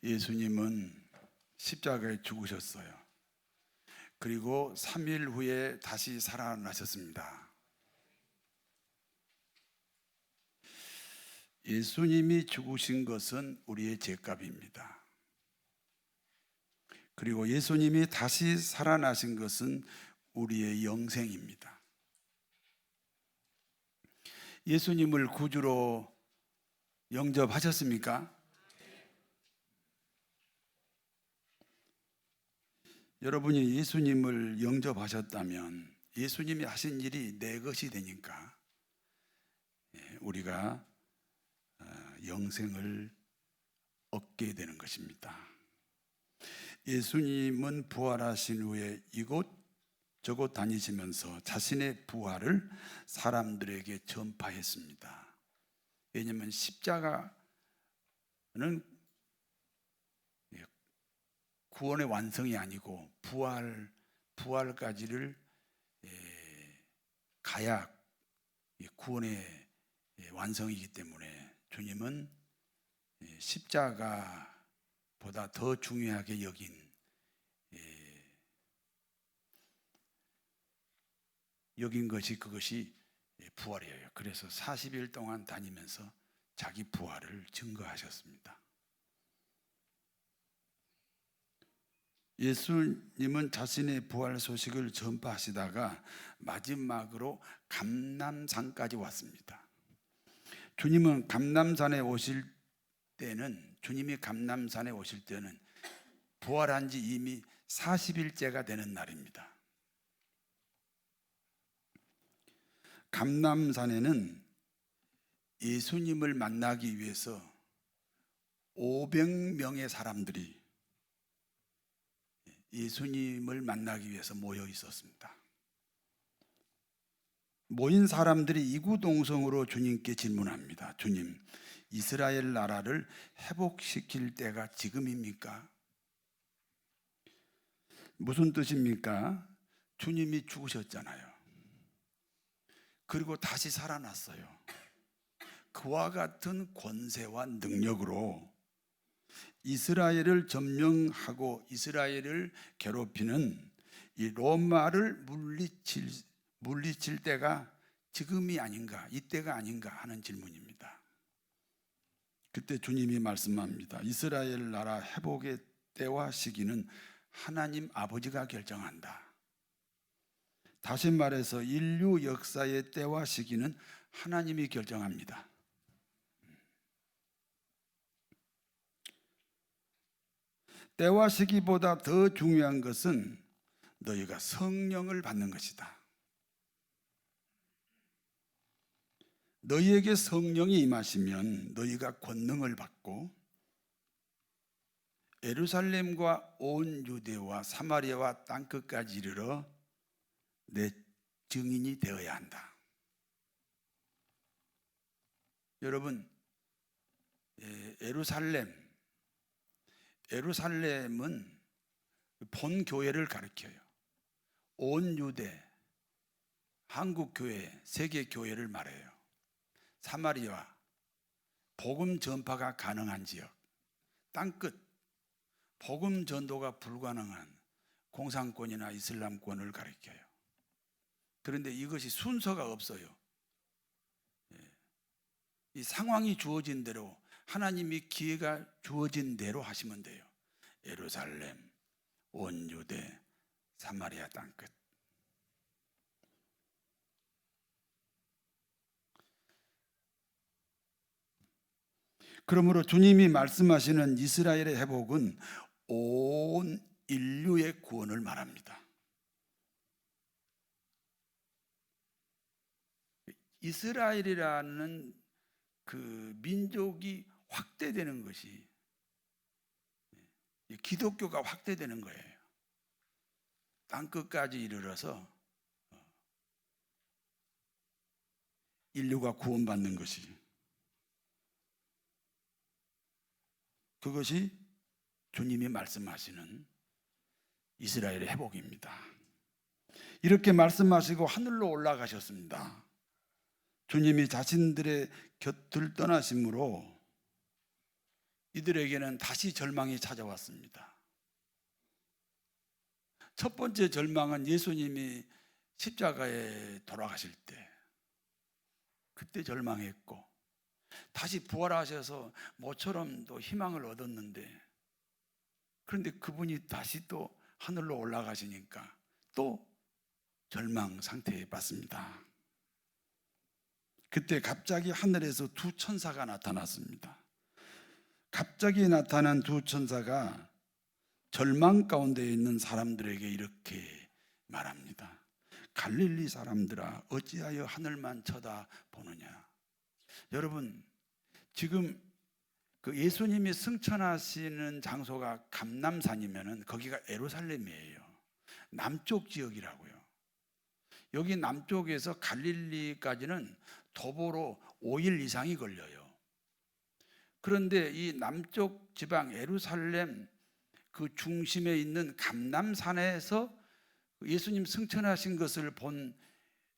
예수님은 십자가에 죽으셨어요. 그리고 3일 후에 다시 살아나셨습니다. 예수님이 죽으신 것은 우리의 죄값입니다. 그리고 예수님이 다시 살아나신 것은 우리의 영생입니다. 예수님을 구주로 영접하셨습니까? 여러분이 예수님을 영접하셨다면 예수님이 하신 일이 내 것이 되니까 우리가 영생을 얻게 되는 것입니다. 예수님은 부활하신 후에 이곳저곳 다니시면서 자신의 부활을 사람들에게 전파했습니다. 왜냐하면 십자가는 구원의 완성이 아니고 부활까지를 가야 구원의 완성이기 때문에 주님은 십자가보다 더 중요하게 여긴 것이 그것이 부활이에요. 그래서 40일 동안 다니면서 자기 부활을 증거하셨습니다. 예수님은 자신의 부활 소식을 전파하시다가 마지막으로 감람산까지 왔습니다. 주님이 감람산에 오실 때는 부활한 지 이미 40일째가 되는 날입니다. 감람산에는 예수님을 만나기 위해서 500명의 사람들이 예수님을 만나기 위해서 모여 있었습니다. 모인 사람들이 이구동성으로 주님께 질문합니다. 주님, 이스라엘 나라를 회복시킬 때가 지금입니까? 무슨 뜻입니까? 주님이 죽으셨잖아요. 그리고 다시 살아났어요. 그와 같은 권세와 능력으로 이스라엘을 점령하고 이스라엘을 괴롭히는 이 로마를 물리칠 때가 지금이 아닌가, 이때가 아닌가 하는 질문입니다. 그때 주님이 말씀합니다. 이스라엘 나라 회복의 때와 시기는 하나님 아버지가 결정한다. 다시 말해서 인류 역사의 때와 시기는 하나님이 결정합니다. 때와 시기보다 더 중요한 것은 너희가 성령을 받는 것이다. 너희에게 성령이 임하시면 너희가 권능을 받고 예루살렘과 온 유대와 사마리아와 땅끝까지 이르러 내 증인이 되어야 한다. 여러분, 예루살렘은 본 교회를 가리켜요. 온 유대, 한국 교회, 세계 교회를 말해요. 사마리아, 복음 전파가 가능한 지역, 땅끝, 복음 전도가 불가능한 공산권이나 이슬람권을 가리켜요. 그런데 이것이 순서가 없어요. 이 상황이 주어진 대로, 하나님이 기회가 주어진 대로 하시면 돼요. 예루살렘, 온 유대, 사마리아 땅끝. 그러므로 주님이 말씀하시는 이스라엘의 회복은 온 인류의 구원을 말합니다. 이스라엘이라는 그 민족이 확대되는 것이 기독교가 확대되는 거예요. 땅끝까지 이르러서 인류가 구원받는 것이, 그것이 주님이 말씀하시는 이스라엘의 회복입니다. 이렇게 말씀하시고 하늘로 올라가셨습니다. 주님이 자신들의 곁을 떠나심으로 이들에게는 다시 절망이 찾아왔습니다. 첫 번째 절망은 예수님이 십자가에 돌아가실 때, 그때 절망했고, 다시 부활하셔서 모처럼 또 희망을 얻었는데, 그런데 그분이 다시 또 하늘로 올라가시니까 또 절망 상태에 빠집니다. 그때 갑자기 하늘에서 두 천사가 나타났습니다. 갑자기 나타난 두 천사가 절망 가운데 있는 사람들에게 이렇게 말합니다. 갈릴리 사람들아, 어찌하여 하늘만 쳐다보느냐. 여러분, 지금 그 예수님이 승천하시는 장소가 감람산이면은 거기가 예루살렘이에요. 남쪽 지역이라고요. 여기 남쪽에서 갈릴리까지는 도보로 5일 이상이 걸려요. 그런데 이 남쪽 지방 예루살렘 그 중심에 있는 감람산에서 예수님 승천하신 것을 본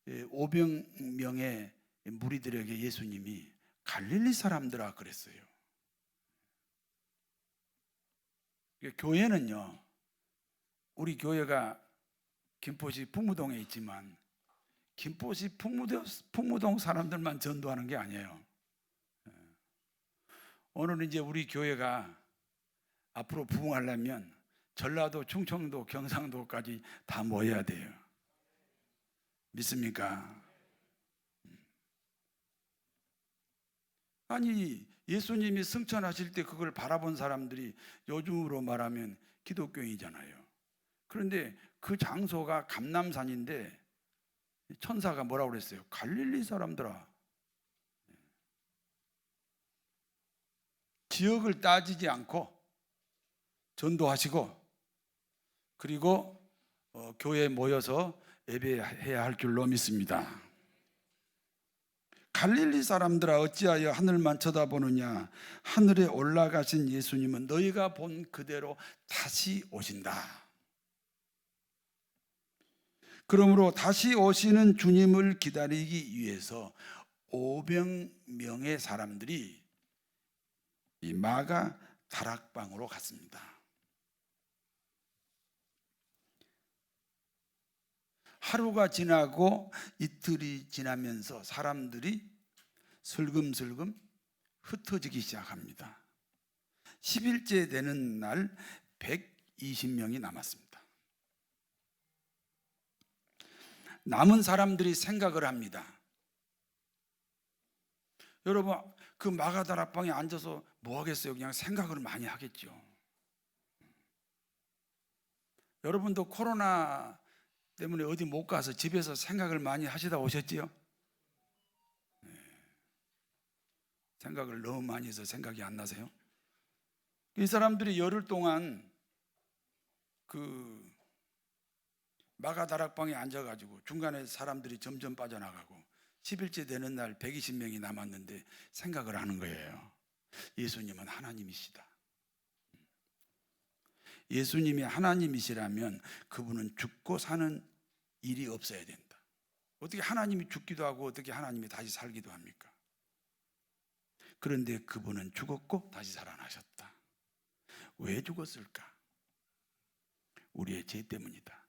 500명의 무리들에게 예수님이 갈릴리 사람들아 그랬어요. 교회는요, 우리 교회가 김포시 풍무동에 있지만 김포시 풍무동 사람들만 전도하는 게 아니에요. 오늘 이제 우리 교회가 앞으로 부흥하려면 전라도, 충청도, 경상도까지 다 모여야 돼요. 믿습니까? 아니, 예수님이 승천하실 때 그걸 바라본 사람들이 요즘으로 말하면 기독교인이잖아요. 그런데 그 장소가 감람산인데 천사가 뭐라고 그랬어요? 갈릴리 사람들아. 지역을 따지지 않고 전도하시고, 그리고 교회에 모여서 예배해야 할 줄로 믿습니다. 갈릴리 사람들아, 어찌하여 하늘만 쳐다보느냐. 하늘에 올라가신 예수님은 너희가 본 그대로 다시 오신다. 그러므로 다시 오시는 주님을 기다리기 위해서 500명의 사람들이 이 마가 다락방으로 갔습니다. 하루가 지나고 이틀이 지나면서 사람들이 슬금슬금 흩어지기 시작합니다. 10일째 되는 날 120명이 남았습니다. 남은 사람들이 생각을 합니다. 여러분, 그 마가다락방에 앉아서 뭐 하겠어요? 그냥 생각을 많이 하겠죠. 여러분도 코로나 때문에 어디 못 가서 집에서 생각을 많이 하시다 오셨지요? 네. 생각을 너무 많이 해서 생각이 안 나세요? 이 사람들이 열흘 동안 그 마가다락방에 앉아가지고 중간에 사람들이 점점 빠져나가고 10일째 되는 날 120명이 남았는데 생각을 하는 거예요. 예수님은 하나님이시다. 예수님이 하나님이시라면 그분은 죽고 사는 일이 없어야 된다. 어떻게 하나님이 죽기도 하고 어떻게 하나님이 다시 살기도 합니까? 그런데 그분은 죽었고 다시 살아나셨다. 왜 죽었을까? 우리의 죄 때문이다.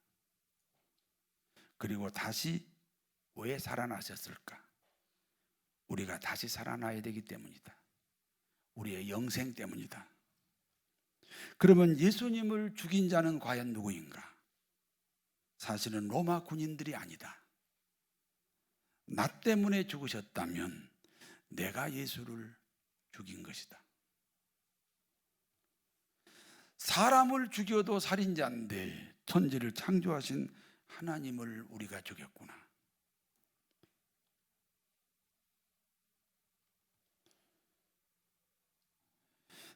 그리고 다시 왜 살아나셨을까? 우리가 다시 살아나야 되기 때문이다. 우리의 영생 때문이다. 그러면 예수님을 죽인 자는 과연 누구인가? 사실은 로마 군인들이 아니다. 나 때문에 죽으셨다면 내가 예수를 죽인 것이다. 사람을 죽여도 살인자인데 천지를 창조하신 하나님을 우리가 죽였구나.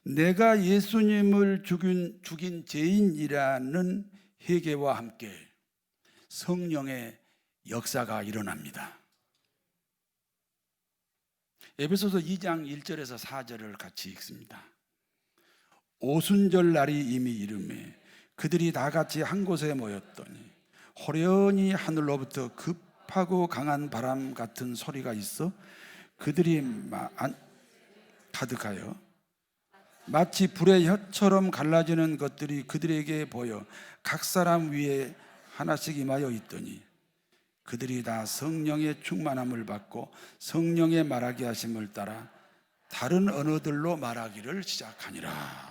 내가 예수님을 죽인 죄인이라는 회개와 함께 성령의 역사가 일어납니다. 에베소서 2장 1절에서 4절을 같이 읽습니다. 오순절 날이 이미 이르매 그들이 다 같이 한 곳에 모였더니 호련히 하늘로부터 급하고 강한 바람 같은 소리가 있어 그들이 가득하여 마치 불의 혀처럼 갈라지는 것들이 그들에게 보여 각 사람 위에 하나씩 임하여 있더니 그들이 다 성령의 충만함을 받고 성령의 말하게 하심을 따라 다른 언어들로 말하기를 시작하니라.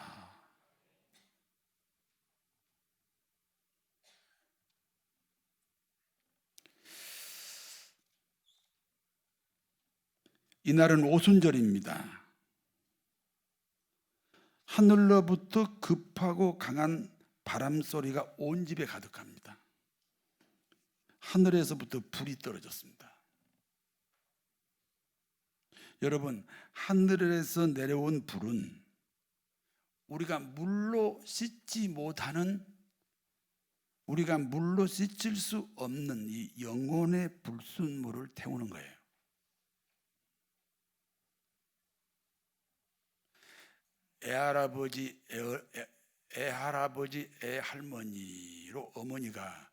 이날은 오순절입니다. 하늘로부터 급하고 강한 바람 소리가 온 집에 가득합니다. 하늘에서부터 불이 떨어졌습니다. 여러분, 하늘에서 내려온 불은 우리가 물로 씻지 못하는, 우리가 물로 씻을 수 없는 이 영혼의 불순물을 태우는 거예요. 애할아버지, 애할머니로 어머니가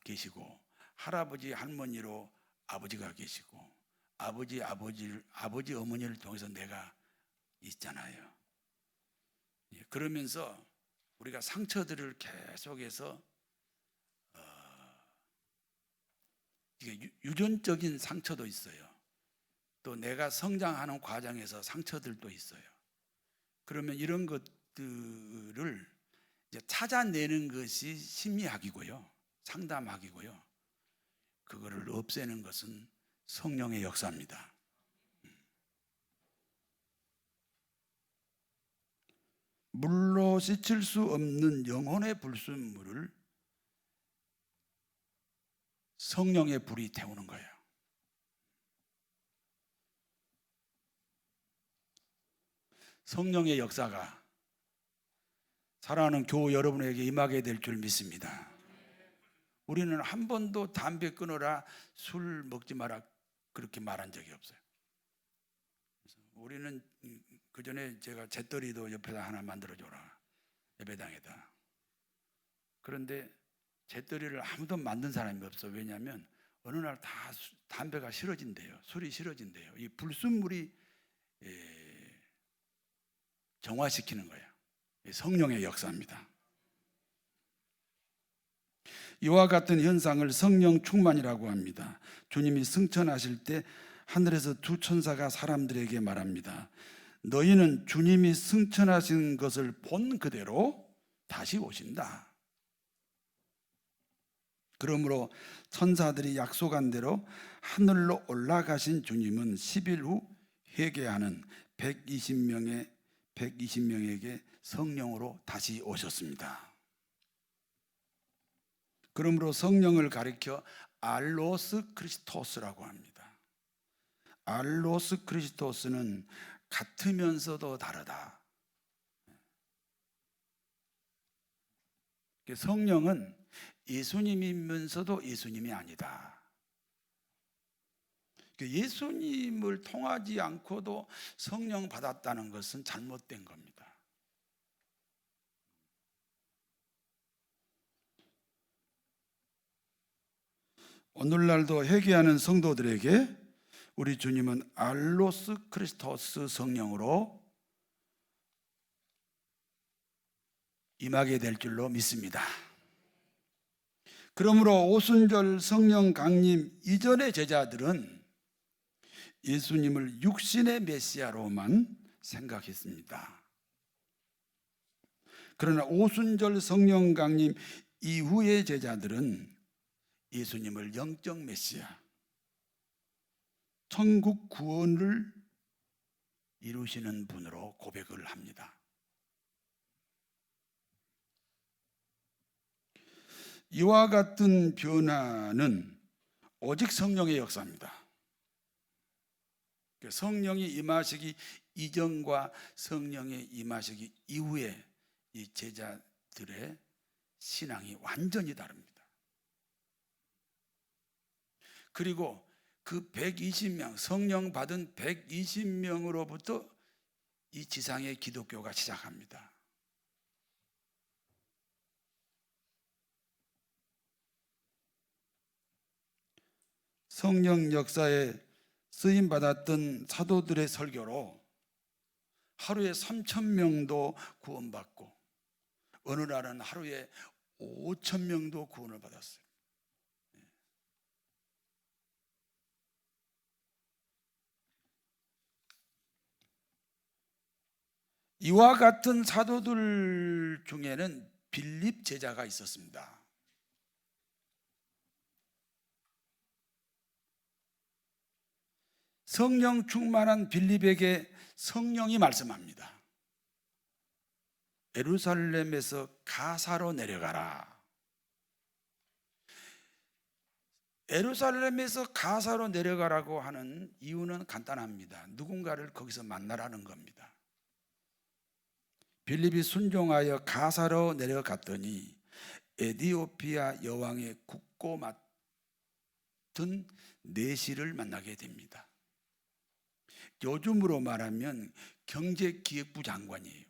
계시고, 할아버지, 할머니로 아버지가 계시고, 아버지, 어머니를 통해서 내가 있잖아요. 그러면서 우리가 상처들을 계속해서 이게 유전적인 상처도 있어요. 또 내가 성장하는 과정에서 상처들도 있어요. 그러면 이런 것들을 이제 찾아내는 것이 심리학이고요, 상담학이고요. 그거를 없애는 것은 성령의 역사입니다. 물로 씻을 수 없는 영혼의 불순물을 성령의 불이 태우는 거예요. 성령의 역사가 사랑하는 교우 여러분에게 임하게 될 줄 믿습니다. 우리는 한 번도 담배 끊어라, 술 먹지 마라 그렇게 말한 적이 없어요. 우리는 그 전에 제가 재떨이도 옆에다 하나 만들어줘라, 예배당에다. 그런데 재떨이를 아무도 만든 사람이 없어. 왜냐하면 어느 날 다 담배가 싫어진대요. 술이 싫어진대요. 이 불순물이 정화시키는 거예요. 성령의 역사입니다. 이와 같은 현상을 성령 충만이라고 합니다. 주님이 승천하실 때 하늘에서 두 천사가 사람들에게 말합니다. 너희는 주님이 승천하신 것을 본 그대로 다시 오신다. 그러므로 천사들이 약속한 대로 하늘로 올라가신 주님은 10일 후 회개하는 120명에게 성령으로 다시 오셨습니다. 그러므로 성령을 가리켜 알로스 크리스토스라고 합니다. 알로스 크리스토스는 같으면서도 다르다. 성령은 예수님이면서도 예수님이 아니다. 예수님을 통하지 않고도 성령 받았다는 것은 잘못된 겁니다. 오늘날도 회개하는 성도들에게 우리 주님은 알로스 크리스토스 성령으로 임하게 될 줄로 믿습니다. 그러므로 오순절 성령 강림 이전의 제자들은 예수님을 육신의 메시아로만 생각했습니다. 그러나 오순절 성령 강림 이후의 제자들은 예수님을 영적 메시아, 천국 구원을 이루시는 분으로 고백을 합니다. 이와 같은 변화는 오직 성령의 역사입니다. 성령이 임하시기 이전과 성령의 임하시기 이후에 이 제자들의 신앙이 완전히 다릅니다. 그리고 그 120명, 성령 받은 120명으로부터 이 지상의 기독교가 시작합니다. 성령 역사에 쓰임받았던 사도들의 설교로 하루에 3천 명도 구원받고 어느 날은 하루에 5천 명도 구원을 받았어요. 이와 같은 사도들 중에는 빌립 제자가 있었습니다. 성령 충만한 빌립에게 성령이 말씀합니다. 예루살렘에서 가사로 내려가라. 예루살렘에서 가사로 내려가라고 하는 이유는 간단합니다. 누군가를 거기서 만나라는 겁니다. 빌립이 순종하여 가사로 내려갔더니 에디오피아 여왕의 국고 맡은 내시를 만나게 됩니다. 요즘으로 말하면 경제기획부 장관이에요.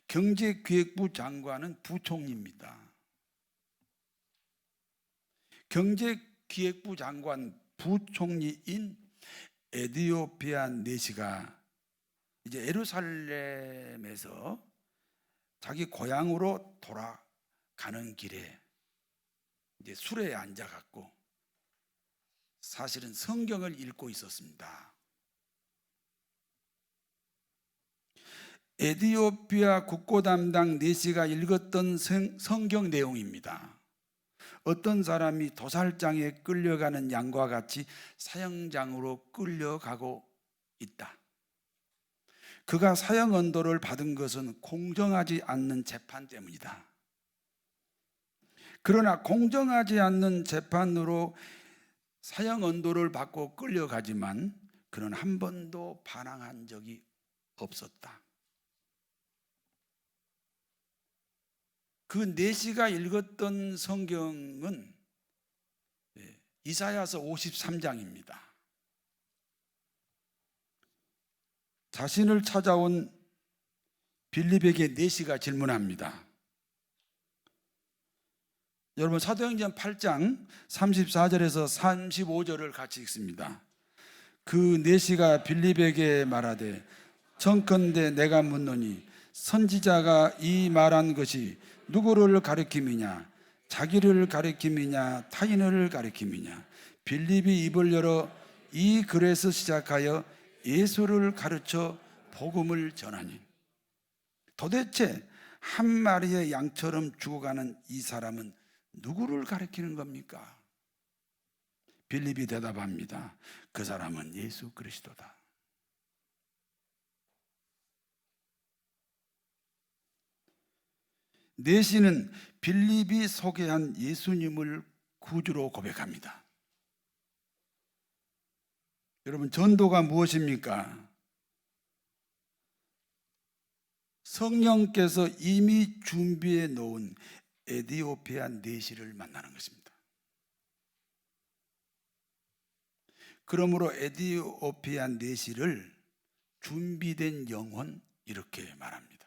경제기획부 장관은 부총리입니다. 경제기획부 장관 부총리인 에디오피아 내시가 이제 예루살렘에서 자기 고향으로 돌아가는 길에 이제 수레에 앉아갖고 사실은 성경을 읽고 있었습니다. 에디오피아 국고 담당 내시가 읽었던 성경 내용입니다. 어떤 사람이 도살장에 끌려가는 양과 같이 사형장으로 끌려가고 있다. 그가 사형 언도를 받은 것은 공정하지 않는 재판 때문이다. 그러나 공정하지 않는 재판으로 사형 언도를 받고 끌려가지만 그는 한 번도 반항한 적이 없었다. 그 내시가 읽었던 성경은 이사야서 53장입니다. 자신을 찾아온 빌립에게 내시가 질문합니다. 여러분 사도행전 8장 34절에서 35절을 같이 읽습니다. 그 내시가 빌립에게 말하되 청컨대 내가 묻노니 선지자가 이 말한 것이 누구를 가리킴이냐? 자기를 가리킴이냐? 타인을 가리킴이냐? 빌립이 입을 열어 이 글에서 시작하여 예수를 가르쳐 복음을 전하니 도대체 한 마리의 양처럼 죽어가는 이 사람은 누구를 가리키는 겁니까? 빌립이 대답합니다. 그 사람은 예수 그리스도다. 내시는 빌립이 소개한 예수님을 구주로 고백합니다. 여러분 전도가 무엇입니까? 성령께서 이미 준비해 놓은 에디오피아 내시를 만나는 것입니다. 그러므로 에디오피아 내시를 준비된 영혼 이렇게 말합니다.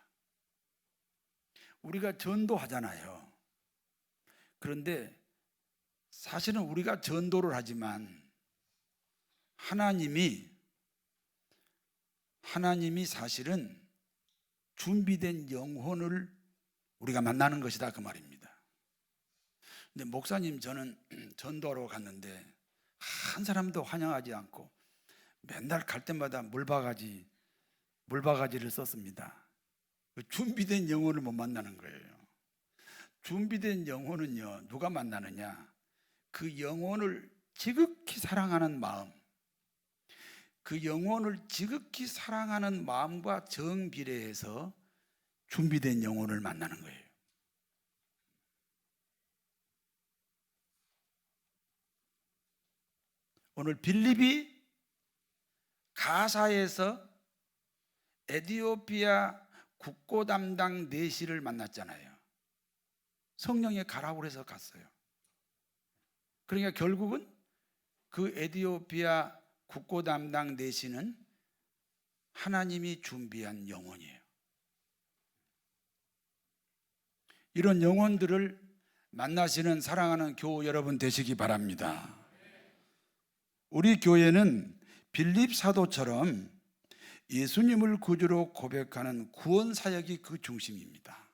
우리가 전도하잖아요. 그런데 사실은 우리가 전도를 하지만 하나님이 사실은 준비된 영혼을 우리가 만나는 것이다 그 말입니다. 근데 목사님 저는 전도하러 갔는데 한 사람도 환영하지 않고 맨날 갈 때마다 물바가지를 썼습니다. 준비된 영혼을 못 만나는 거예요. 준비된 영혼은요 누가 만나느냐? 그 영혼을 지극히 사랑하는 마음, 그 영혼을 지극히 사랑하는 마음과 정비례해서 준비된 영혼을 만나는 거예요. 오늘 빌립이 가사에서 에디오피아 국고 담당 내시를 만났잖아요. 성령에 가라고 해서 갔어요. 그러니까 결국은 그 에디오피아 국고 담당 내시는 하나님이 준비한 영혼이에요. 이런 영혼들을 만나시는 사랑하는 교우 여러분 되시기 바랍니다. 우리 교회는 빌립 사도처럼 예수님을 구주로 고백하는 구원 사역이 그 중심입니다.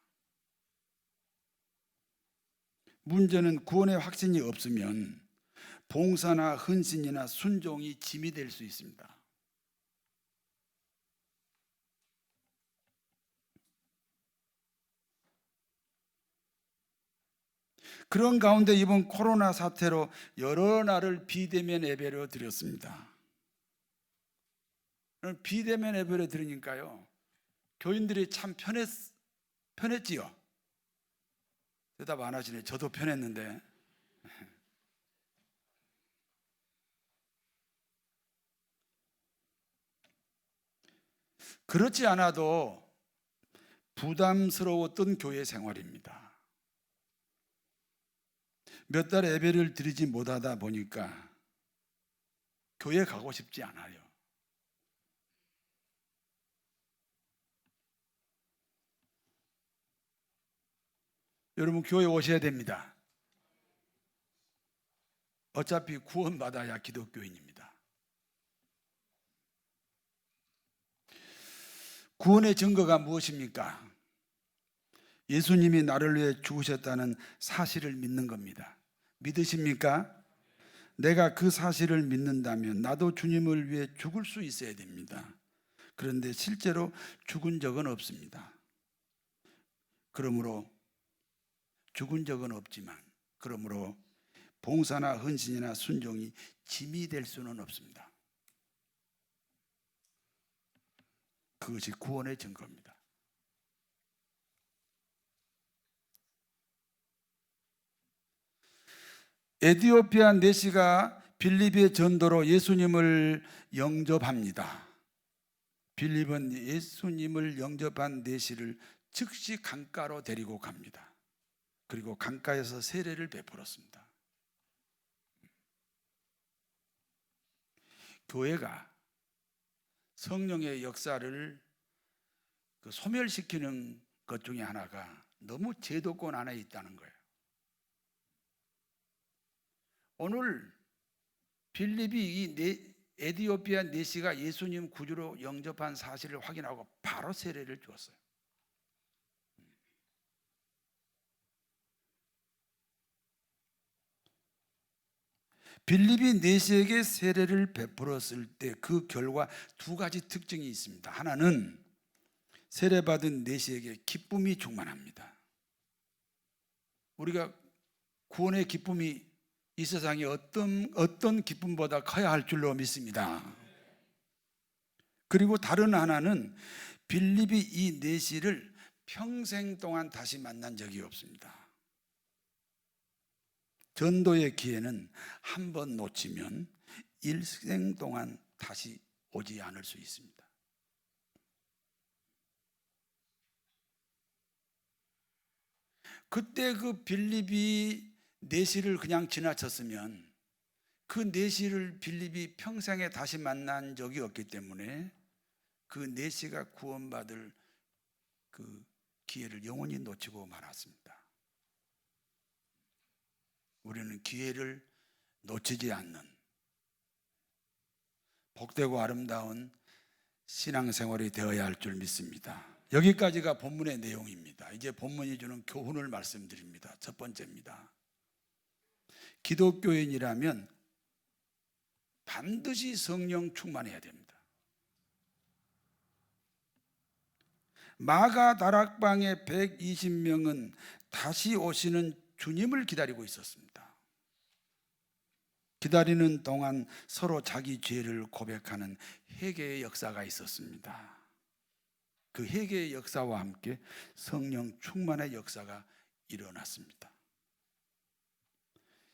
문제는 구원의 확신이 없으면 봉사나 헌신이나 순종이 짐이 될 수 있습니다. 그런 가운데 이번 코로나 사태로 여러 날을 비대면 예배로 드렸습니다. 비대면 예배를 드리니까요, 교인들이 참 편했지요. 대답 안 하시네. 저도 편했는데. 그렇지 않아도 부담스러웠던 교회 생활입니다. 몇 달 예배를 드리지 못하다 보니까 교회 가고 싶지 않아요. 여러분, 교회 오셔야 됩니다. 어차피 구원받아야 기독교인입니다. 구원의 증거가 무엇입니까? 예수님이 나를 위해 죽으셨다는 사실을 믿는 겁니다. 믿으십니까? 내가 그 사실을 믿는다면 나도 주님을 위해 죽을 수 있어야 됩니다. 그런데 실제로 죽은 적은 없습니다. 그러므로 죽은 적은 없지만, 그러므로 봉사나 헌신이나 순종이 짐이 될 수는 없습니다. 그것이 구원의 증거입니다. 에티오피아 내시가 빌립의 전도로 예수님을 영접합니다. 빌립은 예수님을 영접한 내시를 즉시 강가로 데리고 갑니다. 그리고 강가에서 세례를 베풀었습니다. 교회가 성령의 역사를 소멸시키는 것 중에 하나가 너무 제도권 안에 있다는 거예요. 오늘 빌립이 이 에티오피아 내시가 예수님 구주로 영접한 사실을 확인하고 바로 세례를 주었어요. 빌립이 내시에게 세례를 베풀었을 때 그 결과 두 가지 특징이 있습니다. 하나는 세례받은 내시에게 기쁨이 충만합니다. 우리가 구원의 기쁨이 이 세상에 어떤 기쁨보다 커야 할 줄로 믿습니다. 그리고 다른 하나는 빌립이 이 내시를 평생 동안 다시 만난 적이 없습니다. 전도의 기회는 한 번 놓치면 일생 동안 다시 오지 않을 수 있습니다. 그때 그 빌립이 내시를 그냥 지나쳤으면 그 내시를 빌립이 평생에 다시 만난 적이 없기 때문에 그 내시가 구원받을 그 기회를 영원히 놓치고 말았습니다. 우리는 기회를 놓치지 않는 복되고 아름다운 신앙생활이 되어야 할 줄 믿습니다. 여기까지가 본문의 내용입니다. 이제 본문이 주는 교훈을 말씀드립니다. 첫 번째입니다. 기독교인이라면 반드시 성령 충만해야 됩니다. 마가 다락방의 120명은 다시 오시는 주님을 기다리고 있었습니다. 기다리는 동안 서로 자기 죄를 고백하는 회개의 역사가 있었습니다. 그 회개의 역사와 함께 성령 충만의 역사가 일어났습니다.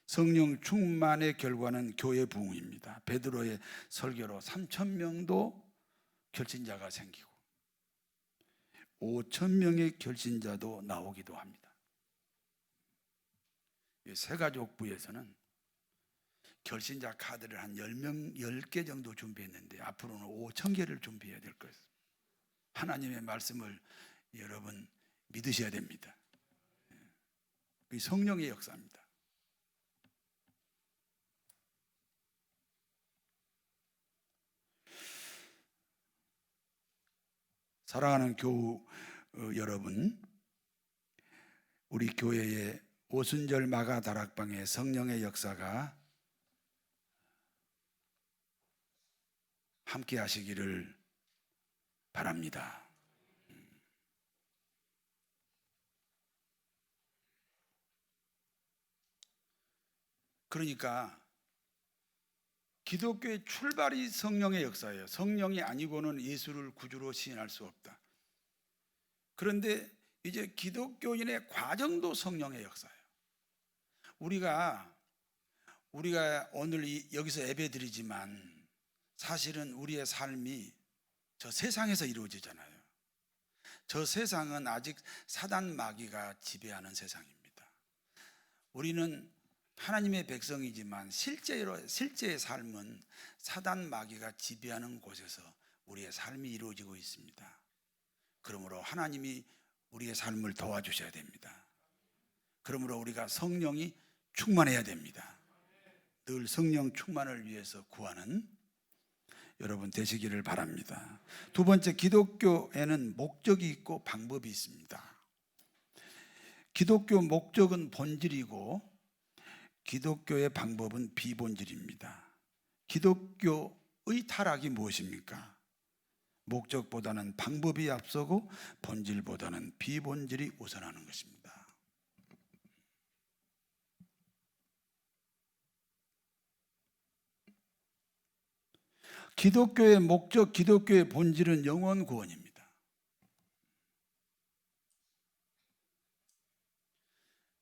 성령 충만의 결과는 교회 부흥입니다. 베드로의 설교로 3,000명도 결신자가 생기고 5,000명의 결신자도 나오기도 합니다. 새가족부에서는 결신자 카드를 한 10개 정도 준비했는데 앞으로는 5,000개를 준비해야 될 것입니다. 하나님의 말씀을 여러분 믿으셔야 됩니다. 그 성령의 역사입니다. 사랑하는 교우 여러분, 우리 교회의 오순절 마가 다락방의 성령의 역사가 함께 하시기를 바랍니다. 그러니까 기독교의 출발이 성령의 역사예요. 성령이 아니고는 예수를 구주로 시인할 수 없다. 그런데 이제 기독교인의 과정도 성령의 역사예요. 우리가 오늘 여기서 예배드리지만 사실은 우리의 삶이 저 세상에서 이루어지잖아요. 저 세상은 아직 사단 마귀가 지배하는 세상입니다. 우리는 하나님의 백성이지만 실제의 삶은 사단 마귀가 지배하는 곳에서 우리의 삶이 이루어지고 있습니다. 그러므로 하나님이 우리의 삶을 도와주셔야 됩니다. 그러므로 우리가 성령이 충만해야 됩니다. 늘 성령 충만을 위해서 구하는 여러분 되시기를 바랍니다. 두 번째, 기독교에는 목적이 있고 방법이 있습니다. 기독교 목적은 본질이고 기독교의 방법은 비본질입니다. 기독교의 타락이 무엇입니까? 목적보다는 방법이 앞서고 본질보다는 비본질이 우선하는 것입니다. 기독교의 목적, 기독교의 본질은 영혼 구원입니다.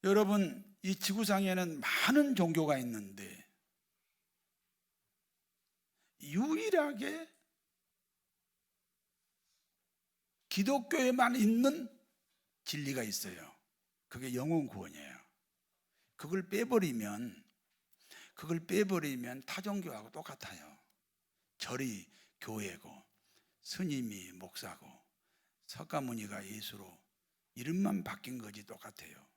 여러분, 이 지구상에는 많은 종교가 있는데 유일하게 기독교에만 있는 진리가 있어요. 그게 영혼 구원이에요. 그걸 빼버리면 타 종교하고 똑같아요. 절이 교회고 스님이 목사고 석가모니가 예수로 이름만 바뀐 거지 똑같아요.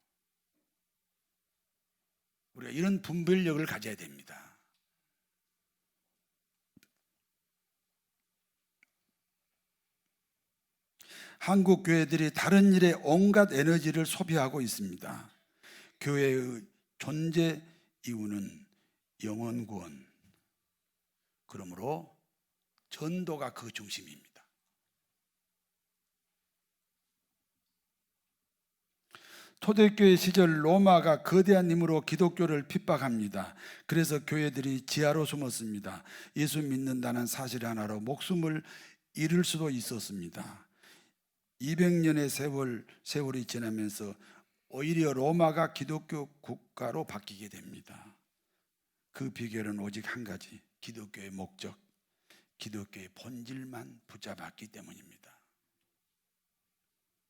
우리가 이런 분별력을 가져야 됩니다. 한국 교회들이 다른 일에 온갖 에너지를 소비하고 있습니다. 교회의 존재 이유는 영혼 구원. 그러므로 전도가 그 중심입니다. 초대교회 시절 로마가 거대한 힘으로 기독교를 핍박합니다. 그래서 교회들이 지하로 숨었습니다. 예수 믿는다는 사실 하나로 목숨을 잃을 수도 있었습니다. 200년의 세월이 지나면서 오히려 로마가 기독교 국가로 바뀌게 됩니다. 그 비결은 오직 한 가지, 기독교의 목적, 기독교의 본질만 붙잡았기 때문입니다.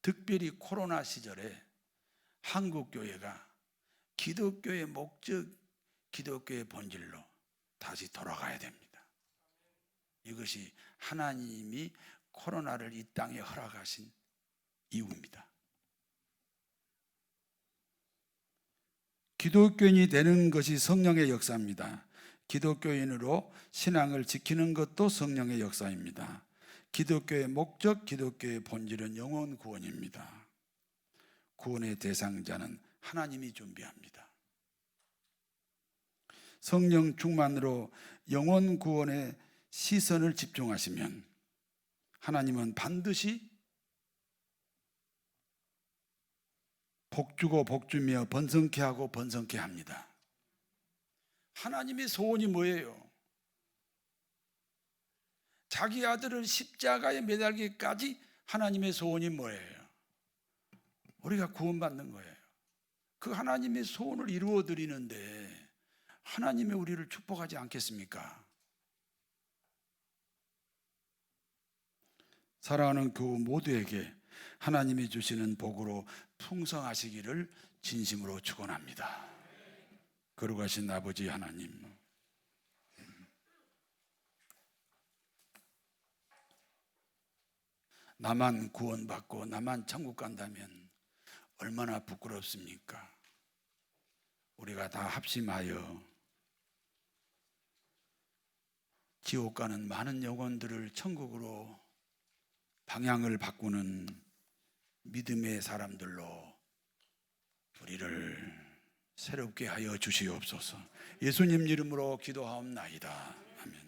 특별히 코로나 시절에 한국 교회가 기독교의 목적, 기독교의 본질로 다시 돌아가야 됩니다. 이것이 하나님이 코로나를 이 땅에 허락하신 이유입니다. 기독교인이 되는 것이 성령의 역사입니다. 기독교인으로 신앙을 지키는 것도 성령의 역사입니다. 기독교의 목적, 기독교의 본질은 영혼 구원입니다. 구원의 대상자는 하나님이 준비합니다. 성령 충만으로 영혼 구원에 시선을 집중하시면 하나님은 반드시 복주고 복주며 번성케 하고 번성케 합니다. 하나님의 소원이 뭐예요? 자기 아들을 십자가에 매달기까지 하나님의 소원이 뭐예요? 우리가 구원받는 거예요. 그 하나님의 소원을 이루어 드리는데 하나님이 우리를 축복하지 않겠습니까? 사랑하는 교우 모두에게 하나님이 주시는 복으로 풍성하시기를 진심으로 축원합니다. 거룩하신 아버지 하나님, 나만 구원받고 나만 천국 간다면 얼마나 부끄럽습니까? 우리가 다 합심하여 지옥 가는 많은 영혼들을 천국으로 방향을 바꾸는 믿음의 사람들로 우리를 새롭게 하여 주시옵소서. 예수님 이름으로 기도하옵나이다. 아멘.